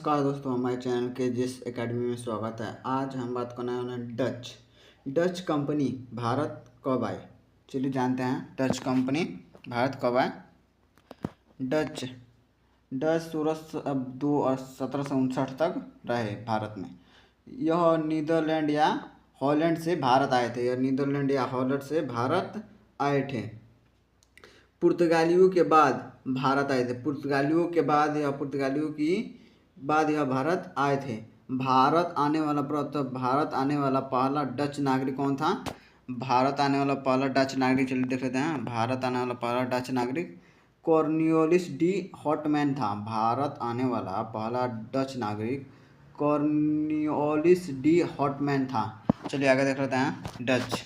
नमस्कार दोस्तों, हमारे चैनल के जिस एकेडमी में स्वागत है। आज हम बात करने वाले हैं डच कंपनी भारत कब आई। चलिए जानते हैं डच कंपनी भारत कब आए। डच डच 1759 तक रहे भारत में। यह नीदरलैंड या हॉलैंड से भारत आए थे। भारत आए थे। पुर्तगालियों के बाद भारत आए थे। पुर्तगालियों की बाद यह भारत आए थे। भारत आने वाला पहला डच नागरिक कौन था? भारत आने वाला पहला डच नागरिक, चलिए देख लेते हैं। भारत आने वाला पहला डच नागरिक कॉर्नियोलिस डी हॉटमैन था। भारत आने वाला पहला डच नागरिक कॉर्नियोलिस डी हॉटमैन था। चलिए आगे देख लेते हैं। डच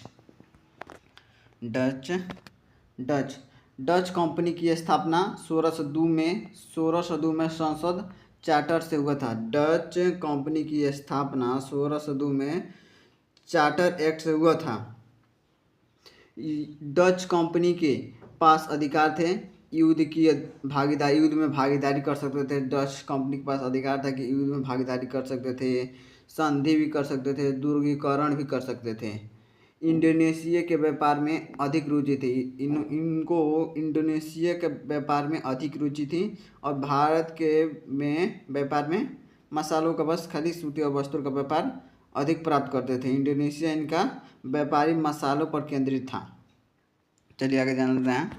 डच डच कंपनी की स्थापना 1602 में संसद चार्टर से हुआ था। डच कंपनी की स्थापना 1602 में चार्टर एक्ट से हुआ था। डच कंपनी के पास अधिकार थे युद्ध में भागीदारी कर सकते थे। डच कंपनी के पास अधिकार था कि युद्ध में भागीदारी कर सकते थे, संधि भी कर सकते थे, दुर्गीकरण भी कर सकते थे। इंडोनेशिया के व्यापार में अधिक रुचि थी। इनको इंडोनेशिया के व्यापार में अधिक रुचि थी और भारत के में व्यापार में मसालों का, बस खाली सूती और वस्त्रों का व्यापार अधिक प्राप्त करते थे। इंडोनेशिया इनका व्यापारी मसालों पर केंद्रित था। चलिए आगे जान लेते हैं।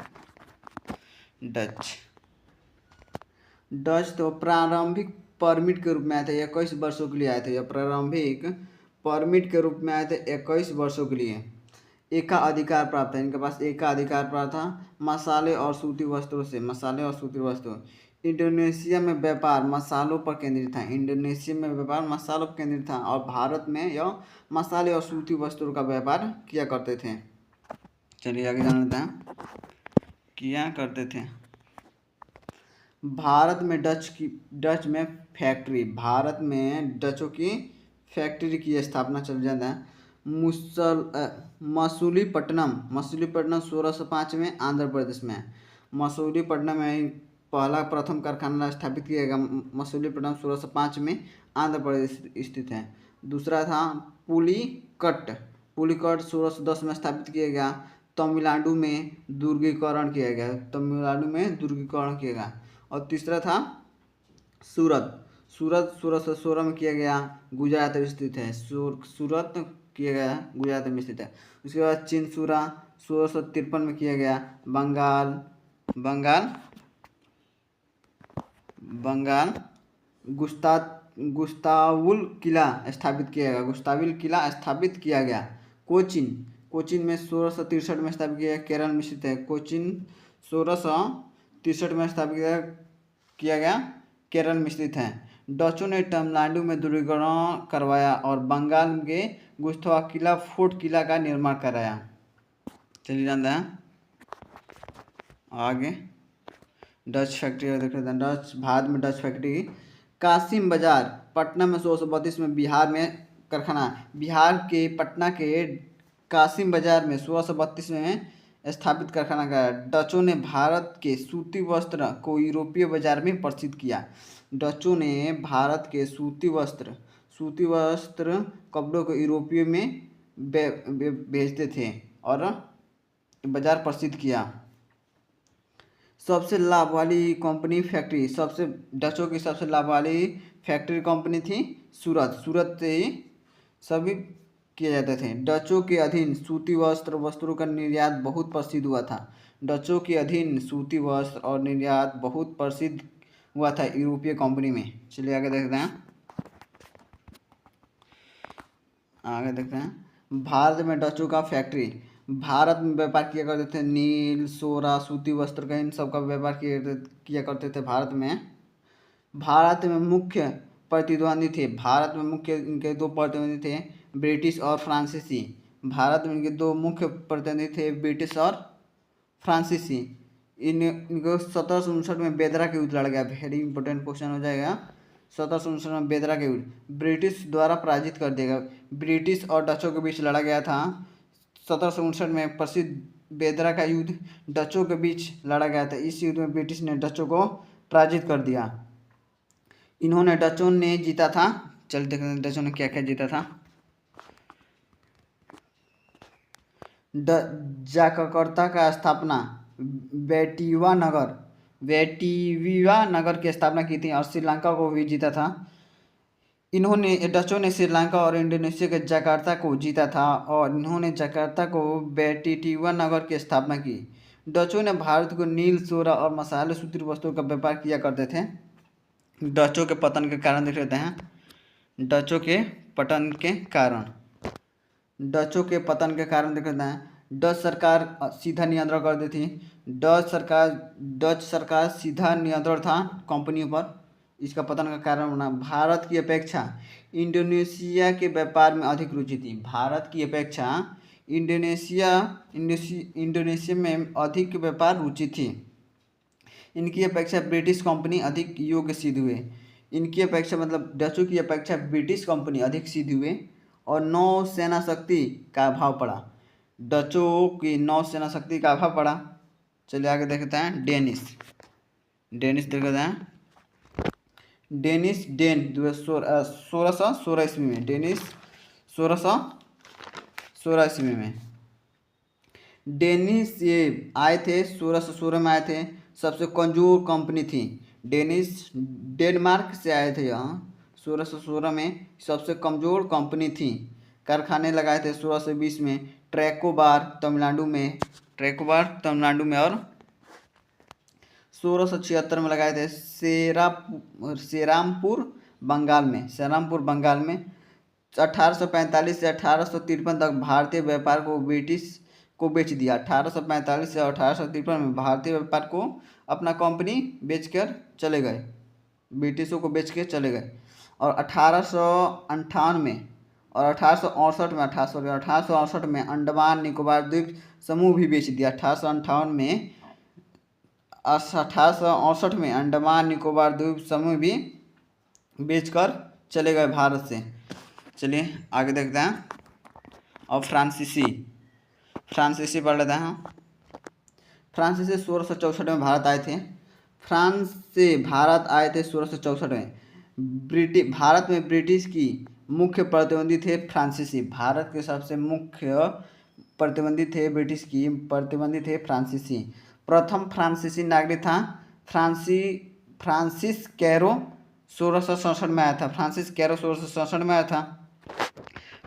डच तो प्रारंभिक परमिट के रूप में आए थे। 21 वर्षों के लिए आए थे। यह प्रारंभिक परमिट के रूप में आए थे 21 वर्षों के लिए। एकाधिकार प्राप्त है, इनके पास एकाधिकार प्राप्त था मसाले और सूती वस्त्रों। इंडोनेशिया में व्यापार मसालों पर केंद्रित था और भारत में यह मसाले और सूती वस्त्रों का व्यापार किया करते थे। चलिए आगे जान लेते हैं। किया करते थे। भारत में डचों की फैक्ट्री की स्थापना चल जाता है। मसूलीपट्टनम 1605 में आंध्र प्रदेश में। मसूलीपट्टनम में प्रथम कारखाना स्थापित किया गया। मसूलीपट्टनम 1605 में आंध्र प्रदेश स्थित है। दूसरा था पुलिकट 1610 में स्थापित किया गया। तमिलनाडु में दुर्गीकरण किया गया। और तीसरा था सूरत 1616 में किया गया, गुजरात में स्थित है। गुजरात में स्थित है। उसके बाद चिनसूरा 1653 में किया गया। बंगाल गुस्ताविल किला स्थापित किया गया। कोचीन में 1663 में स्थापित किया गया। केरल में स्थित है। कोचीन 1663 में स्थापित किया गया, केरल में स्थित है। डचों ने तमिलनाडु में दुर्गीकरण करवाया और बंगाल के गुस्ताविल फोर्ट किला का निर्माण कराया। चलिए जानते हैं आगे। डच फैक्ट्री देख लेते हैं। भारत में डच फैक्ट्री कासिम बाजार पटना में 1632 में। बिहार के पटना के कासिम बाजार में 1632 में स्थापित कारखाना का। डचों ने भारत के सूती वस्त्र को यूरोपीय बाजार में प्रसिद्ध किया। डचों ने भारत के सूती वस्त्र कपड़ों को यूरोपीय में भेजते थे और बाजार प्रसिद्ध किया। सबसे लाभ वाली कंपनी फैक्ट्री डचों की सबसे लाभ वाली फैक्ट्री कंपनी थी सूरत से ही सभी किए जाते थे। डचों के अधीन सूती वस्त्रों का निर्यात बहुत प्रसिद्ध हुआ था। डचों के अधीन सूती वस्त्र और निर्यात बहुत प्रसिद्ध हुआ था यूरोपीय कंपनी में। चलिए आगे देखते हैं। भारत में डचों का फैक्ट्री भारत में व्यापार किया करते थे। नील, सोरा, सूती वस्त्र का, इन सब का व्यापार किया करते थे भारत में मुख्य प्रतिद्वंदी थे। भारत में मुख्य इनके दो प्रतिद्वंदी थे, ब्रिटिश और फ्रांसीसी। भारत में इनके दो मुख्य प्रतिद्वंदी थे, ब्रिटिश और फ्रांसीसी। इनको 1759 में बेदरा के युद्ध लड़ा गया। वेरी इंपॉर्टेंट क्वेश्चन हो जाएगा। 1759 में बेदरा के युद्ध ब्रिटिश द्वारा पराजित कर दिया गया। ब्रिटिश और डचों के बीच लड़ा गया था। 1759 में प्रसिद्ध बेदरा का युद्ध डचों के बीच लड़ा गया था। इस युद्ध में ब्रिटिश ने डचों को पराजित कर दिया। इन्होंने डचों ने जीता था। चल देखते हैं डचों ने क्या क्या जीता था। जकार्ता का स्थापना वेटिविवा नगर की स्थापना की थी और श्रीलंका को भी जीता था। इन्होंने डचों ने श्रीलंका और इंडोनेशिया के जकार्ता को जीता था और इन्होंने जकार्ता को वेटिटिवा नगर की स्थापना की। डचों ने भारत को नील, सोरा और मसाले सूती वस्तुओं का व्यापार किया करते थे। डचों के पतन के कारण देख लेते हैं। डचों के पतन के कारण डचों के पतन के कारण देख लेते हैं। डच सरकार सीधा नियंत्रण कर दी थी। डच सरकार सीधा नियंत्रण था कंपनियों पर। इसका पतन का कारण बना। भारत की अपेक्षा इंडोनेशिया के व्यापार में अधिक रुचि थी। भारत की अपेक्षा इंडोनेशिया में अधिक व्यापार रुचि थी। इनकी अपेक्षा ब्रिटिश कंपनी अधिक योग्य सिद्ध हुए। इनकी अपेक्षा मतलब डचों की अपेक्षा ब्रिटिश कंपनी अधिक सिद्ध हुए और नौसेना शक्ति का अभाव पड़ा। डचों की नौसेना शक्ति का अभाव पड़ा। चलिए आगे देखते हैं। डेनिश देखते हैं। डेन 1616 ईस्वी में। डेनिश 1616 ईस्वी में। डेनिश ये आए थे 1616 में आए थे। सबसे कमजोर कंपनी थी डेनिश। डेनमार्क से आए थे यहाँ 1616 में। सबसे कमजोर कंपनी थी। कारखाने लगाए थे 1620 में ट्रैकोबार तमिलनाडु में और 1676 में लगाए थे सेरामपुर बंगाल में। 1845 से 1853 तक भारतीय व्यापार को ब्रिटिश को बेच दिया। 1845 से 1853 में भारतीय व्यापार को अपना कंपनी बेचकर चले गए। ब्रिटिशों को बेच के चले गए। और 1858 में और 1868 में अंडमान निकोबार द्वीप समूह भी बेच दिया। 1868 में अंडमान निकोबार द्वीप समूह भी बेचकर चले गए भारत से। चलिए आगे देखते हैं। और फ्रांसीसी पढ़ लेते हैं। फ्रांसीसी 1664 में भारत आए थे। फ्रांस से भारत आए थे 1664 में। भारत में ब्रिटिश की मुख्य प्रतिद्वंदी थे फ्रांसीसी। भारत के सबसे मुख्य प्रतिद्वंदी थे फ्रांसीसी। प्रथम फ्रांसीसी नागरिक था फ्रांसिस कैरो 1667 में आया था। फ्रांसिस कैरो 1667 में आया था।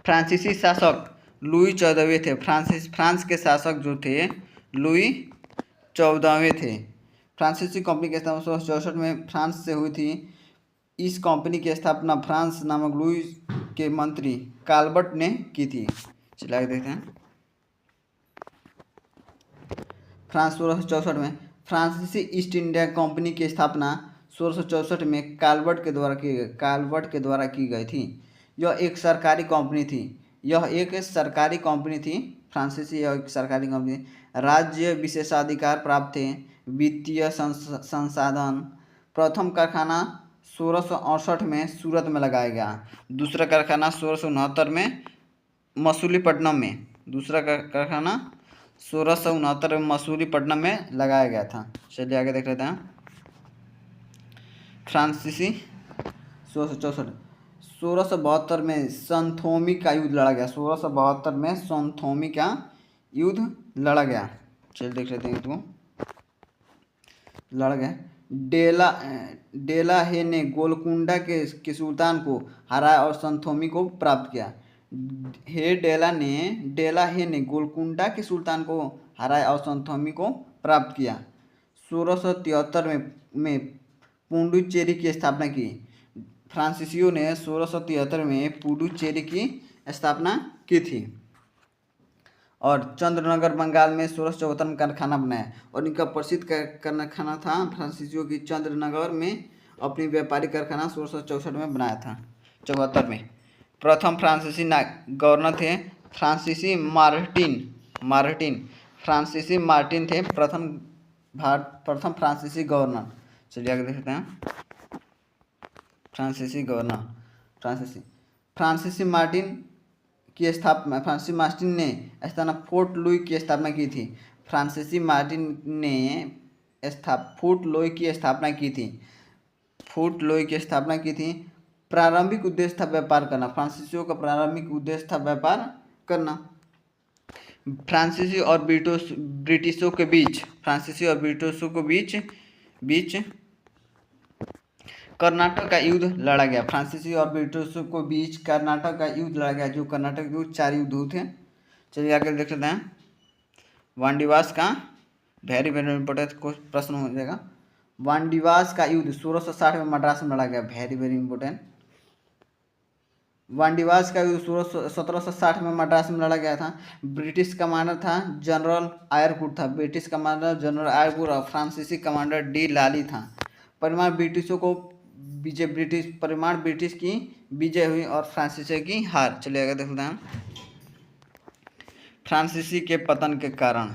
फ्रांसीसी शासक लुई 14वें थे। फ्रांस के शासक जो थे लुई 14वें थे। फ्रांसीसी कंपनी की स्थापना 1664 में फ्रांस से हुई थी। इस कंपनी की स्थापना फ्रांस नामक लुई के मंत्री काल्बर्ट ने की थी। चलिए आगे देखते हैं। फ्रांस 1664 में फ्रांसीसी ईस्ट इंडिया कंपनी की स्थापना 1664 में काल्बर्ट के द्वारा की गई थी। यह एक सरकारी कंपनी थी। फ्रांसीसी एक सरकारी कंपनी। राज्य विशेषाधिकार प्राप्त थे। वित्तीय संसाधन। प्रथम कारखाना 1668 में सूरत में लगाया गया। दूसरा कारखाना 1669 में मसूलीपट्टनम में। दूसरा कारखाना 1669 में मसूलीपट्टनम में लगाया गया था। चलिए आगे देख लेते हैं। फ्रांसीसी 1672 में संथोमी का युद्ध लड़ा गया। 1672 में संथोमी का युद्ध लड़ा गया। चलिए देख लेते हैं युद्ध को। लड़ गए। डेला हे ने गोलकुंडा के सुल्तान को हराया और संथोमी को प्राप्त किया। डेला हे ने गोलकुंडा के सुल्तान को हराया और संथोमी को प्राप्त किया। 1673 में पुडुचेरी की स्थापना की। फ्रांसीसियों ने 1673 में पुडुचेरी की स्थापना की थी। और चंद्रनगर बंगाल में 1674 में कारखाना बनाया और इनका प्रसिद्ध कारखाना था फ्रांसीसियों की चंद्रनगर में अपनी व्यापारिक कारखाना 1664 में बनाया था। 74 में प्रथम फ्रांसीसी गवर्नर थे फ्रांसीसी मार्टिन थे प्रथम फ्रांसीसी गवर्नर। चलिए आगे देखते हैं। फ्रांसीसी मार्टिन ने फोर्ट लुई की स्थापना की थी। फ्रांसीसी मार्टिन ने फोर्ट लुई की स्थापना की थी। फूट लोई की स्थापना की थी। प्रारंभिक उद्देश्य था व्यापार करना। फ्रांसीसियों का प्रारंभिक उद्देश्य था व्यापार करना। फ्रांसीसी और ब्रिटिशों के बीच, फ्रांसीसी और ब्रिटिशों के बीच बीच कर्नाटक का युद्ध लड़ा गया। फ्रांसीसी और ब्रिटिशों के बीच कर्नाटक का युद्ध लड़ा गया। जो कर्नाटक युद्ध 4 युद्ध हुए थे। चलिए आगे देख लेते हैं। वानडिवास का वेरी वेरी इंपॉर्टेंट प्रश्न हो जाएगा। वानडिवास का युद्ध 1660 में मद्रास में लड़ा गया। Very very important. वानडिवास का युद्ध 1760 में मद्रास में लड़ा गया था। ब्रिटिश कमांडर था जनरल आयरकुट था। ब्रिटिश कमांडर जनरल आयरकुट और फ्रांसीसी कमांडर डी लाली था। परिमाण ब्रिटिशों को विजय, ब्रिटिश की विजय हुई और फ्रांसीसी की हार। चलिए आगे देखते हैं। फ्रांसीसी के पतन के कारण।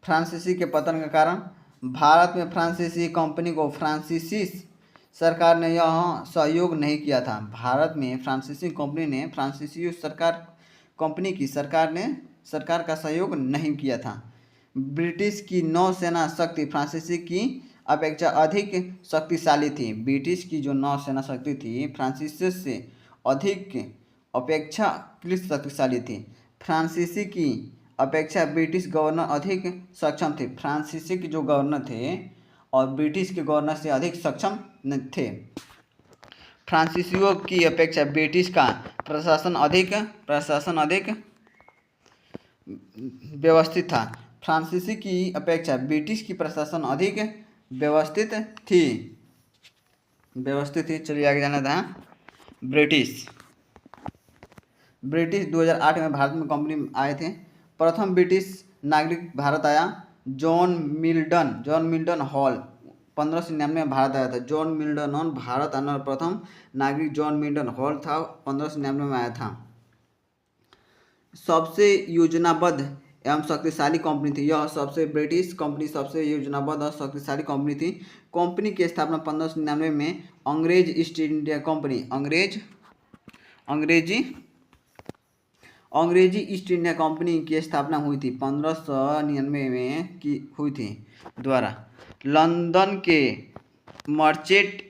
फ्रांसीसी के पतन के कारण भारत में फ्रांसीसी कंपनी को फ्रांसीसी सरकार ने यह सहयोग नहीं किया था। भारत में फ्रांसीसी कंपनी ने फ्रांसीसी कंपनी की सरकार का सहयोग नहीं किया था। ब्रिटिश की नौसेना शक्ति फ्रांसीसी की अपेक्षा अधिक शक्तिशाली थी। ब्रिटिश की जो नौसेना शक्ति थी फ्रांसीसी से अधिक अपेक्षाकृत शक्तिशाली थी। फ्रांसीसी की अपेक्षा ब्रिटिश गवर्नर अधिक सक्षम थे। फ्रांसीसी के जो गवर्नर थे और ब्रिटिश के गवर्नर से अधिक सक्षम थे। फ्रांसीसियों की अपेक्षा ब्रिटिश का प्रशासन अधिक व्यवस्थित था। फ्रांसीसी की अपेक्षा ब्रिटिश की प्रशासन अधिक व्यवस्थित थी। चलिए आगे जाना था। ब्रिटिश 2008 में भारत में कंपनी आए थे। प्रथम ब्रिटिश नागरिक भारत आया जॉन मिल्टन हॉल 1599 में भारत आया था। जॉन मिल्टन हॉल भारत आने वाला प्रथम नागरिक जॉन मिल्टन हॉल था। 1599 में आया था। सबसे योजनाबद्ध एवं शक्तिशाली कंपनी थी यह। ब्रिटिश कंपनी सबसे योजनाबद्ध और शक्तिशाली कंपनी थी। कंपनी की स्थापना 1599 में अंग्रेज ईस्ट इंडिया कंपनी अंग्रेजी ईस्ट इंडिया कंपनी की स्थापना हुई थी 1599 में की हुई थी द्वारा लंदन के मर्चेंट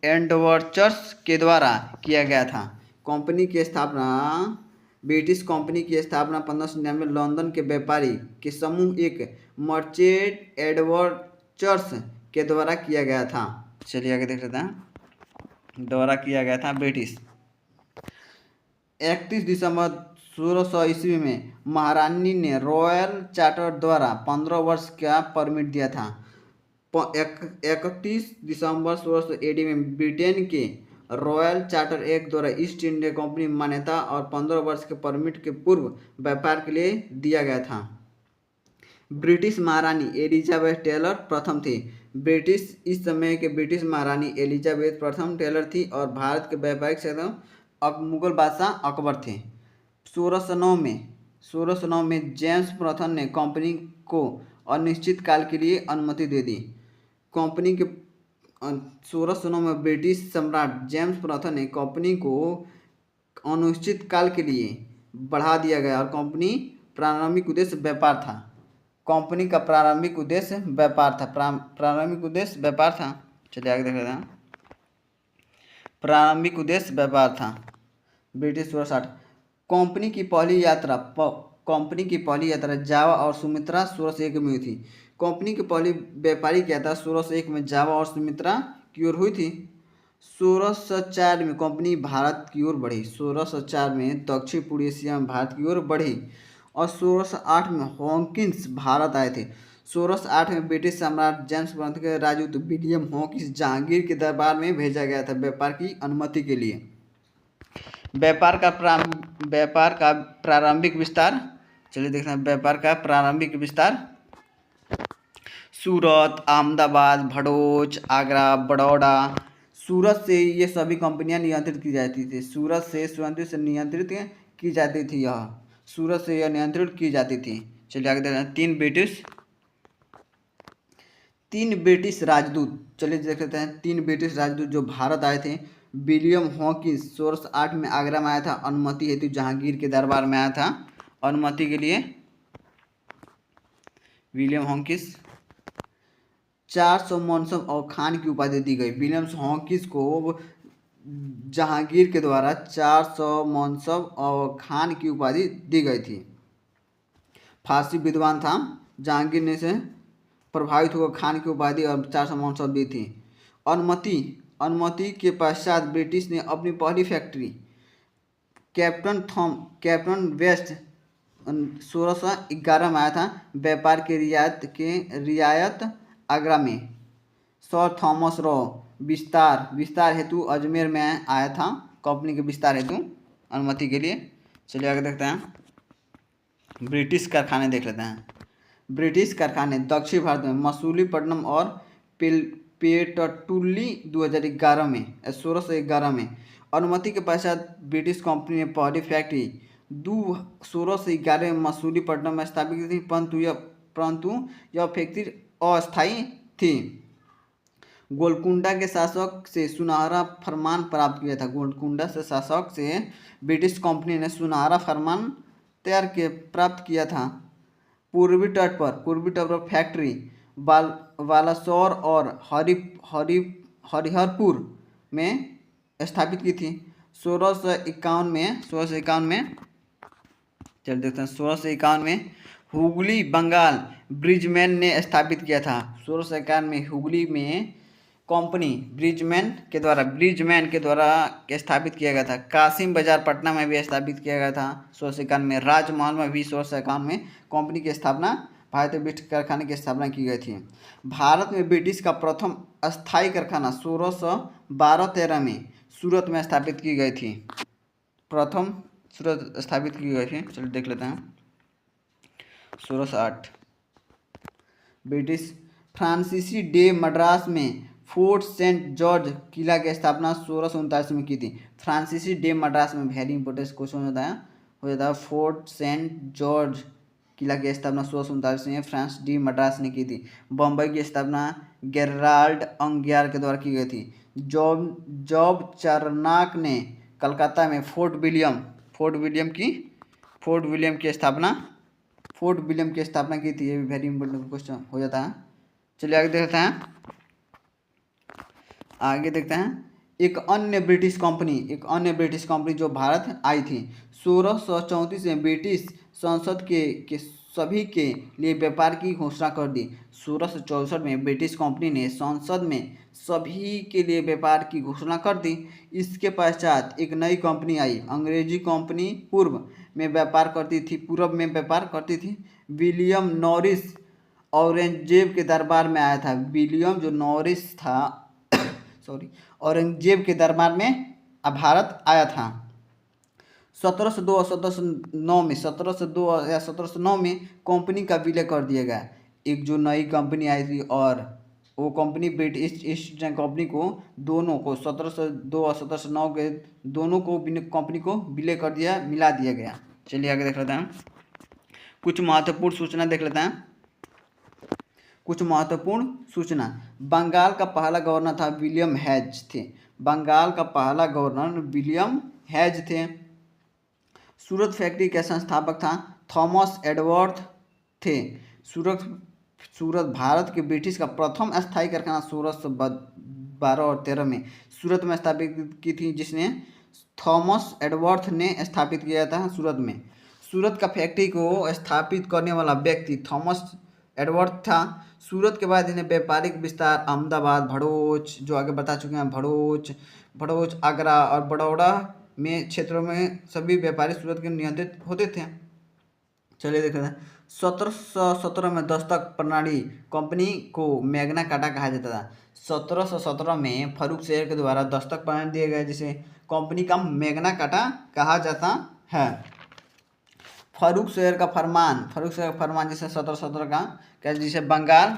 एडवंचर्स के द्वारा किया गया था। कंपनी की स्थापना ब्रिटिश कंपनी की स्थापना 1599 में लंदन के व्यापारी के समूह एक मर्चेंट एडवंचर्स के द्वारा किया गया था। चलिए आगे देख लेते हैं। द्वारा किया गया था ब्रिटिश। 31 दिसंबर 1600 ईस्वी में महारानी ने रॉयल चार्टर द्वारा 15 वर्ष का परमिट दिया था। 31 दिसंबर 1600 एडी में ब्रिटेन के रॉयल चार्टर एक्ट द्वारा ईस्ट इंडिया कंपनी मान्यता और 15 वर्ष के परमिट के पूर्व व्यापार के लिए दिया गया था। ब्रिटिश महारानी एलिजाबेथ टेलर प्रथम थी। इस समय के ब्रिटिश महारानी एलिजाबेथ प्रथम टेलर थी और भारत के व्यापारिक क्षेत्र अब मुगल बादशाह अकबर थे। 1609 में जेम्स प्रथम ने कंपनी को अनिश्चित काल के लिए अनुमति दे दी। कंपनी के 1609 में ब्रिटिश सम्राट जेम्स प्रथम ने कंपनी को अनिश्चित काल के लिए बढ़ा दिया गया और कंपनी प्रारंभिक उद्देश्य व्यापार था। कंपनी का प्रारंभिक उद्देश्य व्यापार था। चलिए आगे देख लेते हैं। प्रारंभिक उद्देश्य व्यापार था। ब्रिटिश 1660 कंपनी की पहली यात्रा जावा और सुमित्रा 1601 में हुई थी। कंपनी की पहली व्यापारिक यात्रा 1601 में जावा और सुमित्रा की ओर हुई थी। 1604 में कंपनी भारत की ओर बढ़ी। 1604 में दक्षिण पूर्व एशिया में भारत की ओर बढ़ी और 1608 में हॉकिंस भारत आए थे। 1608 में ब्रिटिश सम्राट जेम्स प्रथम के राजदूत विलियम हॉकिंस जहांगीर के दरबार में भेजा गया था व्यापार की अनुमति के लिए। व्यापार का प्रारंभिक विस्तार। चलिए देखते हैं। व्यापार का प्रारंभिक विस्तार सूरत, अहमदाबाद, भड़ोच, आगरा, बड़ौदा। सूरत से ये सभी कंपनियां नियंत्रित की जाती थी। सूरत से नियंत्रित की जाती थी। सूरत से यह नियंत्रित की जाती थी। चलिए आगे देखते हैं। तीन ब्रिटिश राजदूत। चलिए देख लेते हैं। 3 ब्रिटिश राजदूत जो भारत आए थे। विलियम हॉकिंस 1608 में आगरा में आया था अनुमति हेतु। जहांगीर के दरबार में आया था अनुमति के लिए विलियम हॉकिंस। 400 मॉन्सम और खान की उपाधि दी गई। विलियम्स हॉकिंस को जहांगीर के द्वारा 400 मॉन्सम और खान की उपाधि दी गई थी। फारसी विद्वान था, जहांगीर ने से प्रभावित हुआ खान की उपाधि और 400 मॉन्सम दी थी। अनुमति अनुमति के पश्चात ब्रिटिश ने अपनी पहली फैक्ट्री कैप्टन वेस्ट 1611 में आया था। व्यापार की रियायत आगरा में। सर थॉमस रॉ विस्तार हेतु अजमेर में आया था, कंपनी के विस्तार हेतु अनुमति के लिए। चलिए आगे देखते हैं, ब्रिटिश कारखाने देख लेते हैं। ब्रिटिश कारखाने दक्षिण भारत में मसूलीपट्टनम और पेट्टुल्ली 2011 में 1611 में। अनुमति के पश्चात ब्रिटिश कंपनी ने पहली फैक्ट्री 1611 में मसूलीपट्टनम में स्थापित की थी, परंतु यह फैक्ट्री अस्थायी थी। गोलकुंडा के शासक से सुनहरा फरमान प्राप्त किया था। गोलकुंडा से शासक से ब्रिटिश कंपनी ने सुनहरा फरमान प्राप्त किया था। पूर्वी तट पर फैक्ट्री बालासोर और हरिहरपुर में स्थापित की थी। 1651 में चल देखते हैं, 1651 में हुगली बंगाल ब्रिजमैन ने स्थापित किया था। 1651 में हुगली में कंपनी ब्रिजमैन के द्वारा स्थापित किया गया था। कासिम बाजार पटना में भी स्थापित किया गया था 1651 में। राजमहल में भी 1651 में कंपनी की स्थापना, भारतीय ब्रिटिश कारखाने की स्थापना की गई थी। भारत में ब्रिटिश का प्रथम अस्थायी कारखाना 1612-13 में सूरत में स्थापित की गई थी। प्रथम सूरत स्थापित की गई थी। चलिए देख लेते हैं। 1608 ब्रिटिश फ्रांसीसी डे मद्रास में फोर्ट सेंट जॉर्ज किला की स्थापना 1639 में की थी। फ्रांसीसी डे मद्रास में वेरी इंपॉर्टेंट क्वेश्चन हो जाता है। फोर्ट सेंट जॉर्ज किला की स्थापना 1639 में फ्रांस डी मद्रास ने की थी। बम्बई की स्थापना गेराल्ड अंगियार के द्वारा की गई थी। जॉब चार्नॉक ने कलकत्ता में फोर्ट विलियम की स्थापना की थी। ये भी वेरी इंपॉर्टेंट क्वेश्चन हो जाता है। चलिए आगे देखते हैं। एक अन्य ब्रिटिश कंपनी जो भारत आई थी 1634 में ब्रिटिश संसद के सभी के लिए व्यापार की घोषणा कर दी। 1664 में ब्रिटिश कंपनी ने संसद में सभी के लिए व्यापार की घोषणा कर दी। इसके पश्चात एक नई कंपनी आई। अंग्रेजी कंपनी पूर्व में व्यापार करती थी। विलियम नॉरिस औरंगजेब के दरबार में आया था। विलियम जो नॉरिस था औरंगजेब के दरबार में भारत आया था। 1702 और 1709 में कंपनी का विलय कर दिया गया। एक जो नई कंपनी आई थी और वो company British east India company को दोनों को 1702 और 1709 के दोनों को कंपनी को विलय कर दिया, मिला दिया गया। चलिए आगे देख लेते हैं। कुछ महत्वपूर्ण सूचना देख लेते हैं। बंगाल का पहला गवर्नर था विलियम हेज थे। सूरत फैक्ट्री के संस्थापक था थॉमस एडवर्थ थे। सूरत भारत के ब्रिटिश का प्रथम अस्थायी कारखाना 1612 और 13 में सूरत में स्थापित की थी, जिसने थॉमस एडवर्थ ने स्थापित किया था सूरत में। सूरत का फैक्ट्री को स्थापित करने वाला व्यक्ति थॉमस एडवर्थ था। सूरत के बाद इन्हें व्यापारिक विस्तार अहमदाबाद, भड़ोच जो आगे बता चुके हैं, भड़ोच आगरा और बड़ौदा में क्षेत्रों में सभी व्यापारी सूरत के नियंत्रित होते थे। चलिए देखते हैं। 1717 में दस्तक प्रणाली कंपनी को मैग्ना कार्टा कहा जाता था। 1717 में फर्रुख शेर के द्वारा दस्तक प्रणाली दिया गया, जिसे कंपनी का मैग्ना कार्टा कहा जाता है। फर्रुख शेर का फरमान जिसे 1717 का क्या, जिसे बंगाल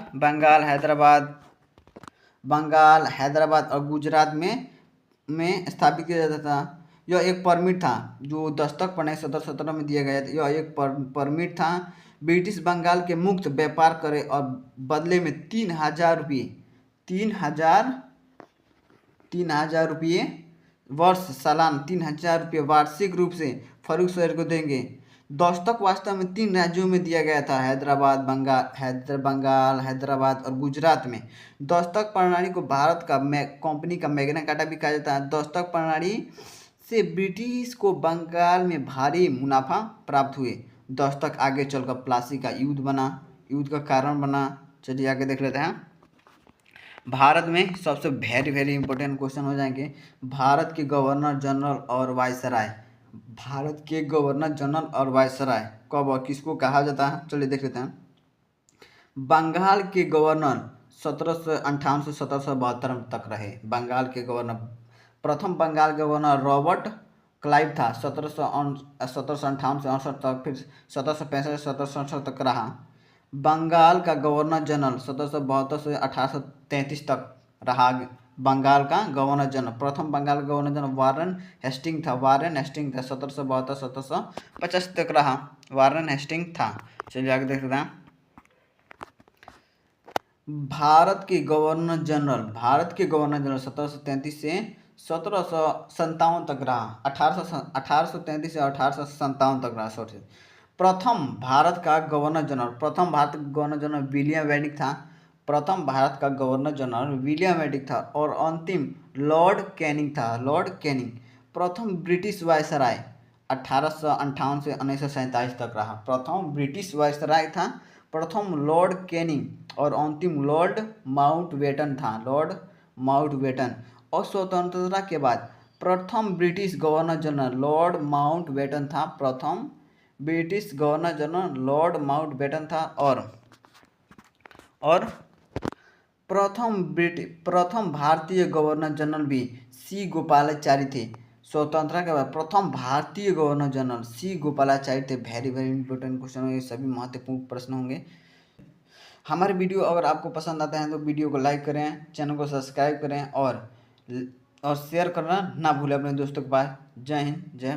हैदराबाद और गुजरात में स्थापित किया जाता था। यह एक परमिट था जो दस्तक प्रणाली 1717 में दिया गया था। यह एक परमिट था। ब्रिटिश बंगाल के मुक्त व्यापार करे और बदले में 3000 रुपये वर्ष सालाना 3000 रुपये वार्षिक रूप से फर्रुख शेर को देंगे। दस्तक वास्तव में 3 राज्यों में दिया गया था, हैदराबाद और गुजरात में। दस्तक प्रणाली को भारत का कंपनी का मैग्ना कार्टा भी कहा जाता है। दस्तक प्रणाली से ब्रिटिश को बंगाल में भारी मुनाफा प्राप्त हुए। दस्तक आगे चलकर प्लासी का युद्ध का कारण बना। चलिए आगे देख लेते हैं। भारत में सबसे वेरी वेरी इंपॉर्टेंट क्वेश्चन हो जाएंगे, भारत के गवर्नर जनरल और वायसराय। भारत के गवर्नर जनरल और वायसराय कब और किसको कहा जाता है, चलिए देख लेते हैं। बंगाल के गवर्नर 1758 से 1772 तक रहे। बंगाल के गवर्नर, प्रथम बंगाल के गवर्नर रॉबर्ट क्लाइव था, 1758 से 68 तक, फिर 1765 से 1767 तक रहा। बंगाल का गवर्नर जनरल 1772 से 1833 तक रहा। बंगाल का गवर्नर जनरल, प्रथम बंगाल का गवर्नर जनरल वारेन हेस्टिंग था। 1772 1785 तक रहा, वारेन हेस्टिंग था। चलिए आगे देख लेते हैं। भारत के गवर्नर जनरल 1733 से 1757 तक रहा। 1833 से 1857 तक रहा। सॉरी, प्रथम भारत का गवर्नर जनरल विलियम वेडिंग था। और अंतिम लॉर्ड कैनिंग था। प्रथम ब्रिटिश वायसराय 1858 से 1947 तक रहा। प्रथम ब्रिटिश वायसराय था, प्रथम लॉर्ड कैनिंग और अंतिम लॉर्ड माउंटबेटन था। और स्वतंत्रता के बाद प्रथम British governor general Lord Mountbatten था। प्रथम British governor general Lord Mountbatten था। और प्रथम भारतीय गवर्नर जनरल भी सी गोपालाचारी थे। स्वतंत्रता के बाद प्रथम भारतीय गवर्नर जनरल सी गोपालाचारी थे। वेरी वेरी इंपॉर्टेंट क्वेश्चन होंगे, सभी महत्वपूर्ण प्रश्न होंगे। हमारे वीडियो अगर आपको पसंद आता है तो वीडियो को लाइक करें, चैनल को सब्सक्राइब करें और शेयर करना ना भूलें अपने दोस्तों के पास। जय हिंद, जय